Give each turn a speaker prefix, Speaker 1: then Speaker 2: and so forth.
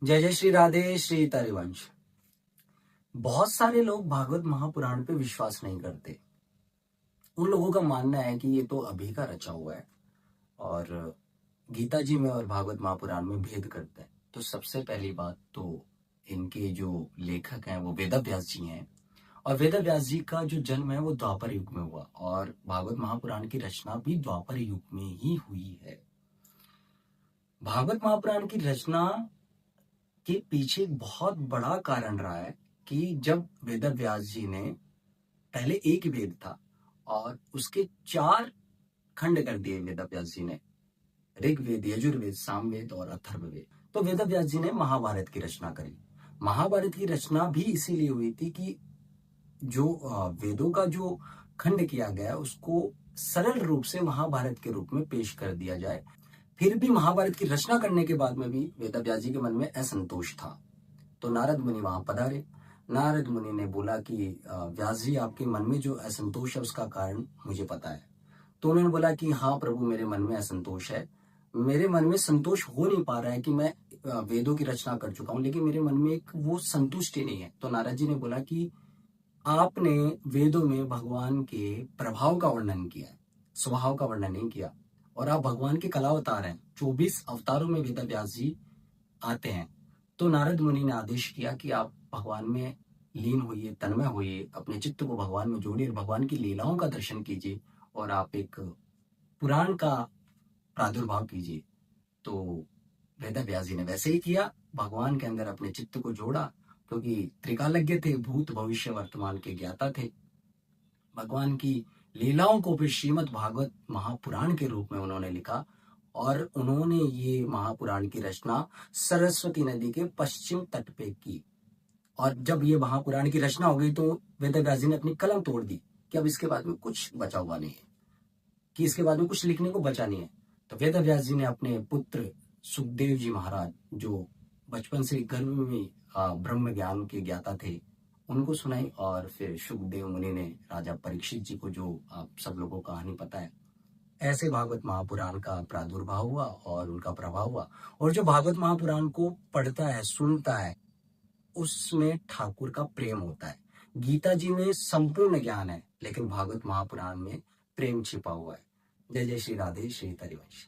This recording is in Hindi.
Speaker 1: जय जय श्री राधे श्री हरिवंश। बहुत सारे लोग भागवत महापुराण पे विश्वास नहीं करते। उन लोगों का मानना है कि ये तो अभी का रचा हुआ है और गीता जी में और भागवत महापुराण में भेद करते हैं। तो सबसे पहली बात तो इनके जो लेखक हैं वो वेद व्यास जी हैं और वेद व्यास जी का जो जन्म है वो द्वापर युग में हुआ और भागवत महापुराण की रचना भी द्वापर युग में ही हुई है। भागवत महापुराण की रचना के पीछे एक बहुत बड़ा कारण रहा है कि जब वेद व्यास जी ने पहले एक वेद था और उसके 4 खंड कर दिए वेद व्यास जी ने, ऋग्वेद, यजुर्वेद, सामवेद और अथर्ववेद। तो वेद व्यास जी ने महाभारत की रचना करी। महाभारत की रचना भी इसीलिए हुई थी कि जो वेदों का जो खंड किया गया उसको सरल रूप से महाभारत के रूप में पेश कर दिया जाए। फिर भी महाभारत की रचना करने के बाद में भी वेद व्यास जी के मन में असंतोष था। तो नारद मुनि वहां पधारे। नारद मुनि ने बोला कि व्यास जी, आपके मन में जो असंतोष है उसका कारण मुझे पता है। तो उन्होंने बोला कि हाँ प्रभु, मेरे मन में असंतोष है। मेरे मन में संतोष हो नहीं पा रहा है कि मैं वेदों की रचना कर चुका हूं, लेकिन मेरे मन में एक वो संतुष्टि नहीं है। तो नारद जी ने बोला कि आपने वेदों में भगवान के प्रभाव का वर्णन किया है, स्वभाव का वर्णन नहीं किया, और आप भगवान के कला अवतार हैं। 24 अवतारों में वेद व्यास जी आते हैं। तो नारद मुनि ने आदेश किया कि आप भगवान में लीन होइए, तन्मय होइए, अपने चित्त को भगवान में जोड़िए और भगवान की लीलाओं का दर्शन कीजिए और आप एक पुराण का प्रादुर्भाव कीजिए। तो वेद व्यास जी ने वैसे ही किया, भगवान के अंदर अपने चित्त को जोड़ा, क्योंकि त्रिकालज्ञ थे, भूत भविष्य वर्तमान के ज्ञाता थे। भगवान की लीलाओं को फिर श्रीमद् भागवत महापुराण के रूप में उन्होंने लिखा और उन्होंने ये महापुराण की रचना सरस्वती नदी के पश्चिम तट पे की। और जब ये महापुराण की रचना हो गई तो वेद व्यास जी ने अपनी कलम तोड़ दी कि अब इसके बाद में कुछ बचा हुआ नहीं है, कि इसके बाद में कुछ लिखने को बचा नहीं है। तो वेद व्यास जी ने अपने पुत्र सुखदेव जी महाराज, जो बचपन से गर्भ में ब्रह्म ज्ञान के ज्ञाता थे, उनको सुनाई। और फिर सुखदेव मुनि ने राजा परीक्षित जी को, जो आप सब लोगों को कहानी पता है। ऐसे भागवत महापुराण का प्रादुर्भाव हुआ और उनका प्रभाव हुआ। और जो भागवत महापुराण को पढ़ता है, सुनता है, उसमें ठाकुर का प्रेम होता है। गीता जी में संपूर्ण ज्ञान है, लेकिन भागवत महापुराण में प्रेम छिपा हुआ है। जय जय श्री राधे श्री हरिवंश।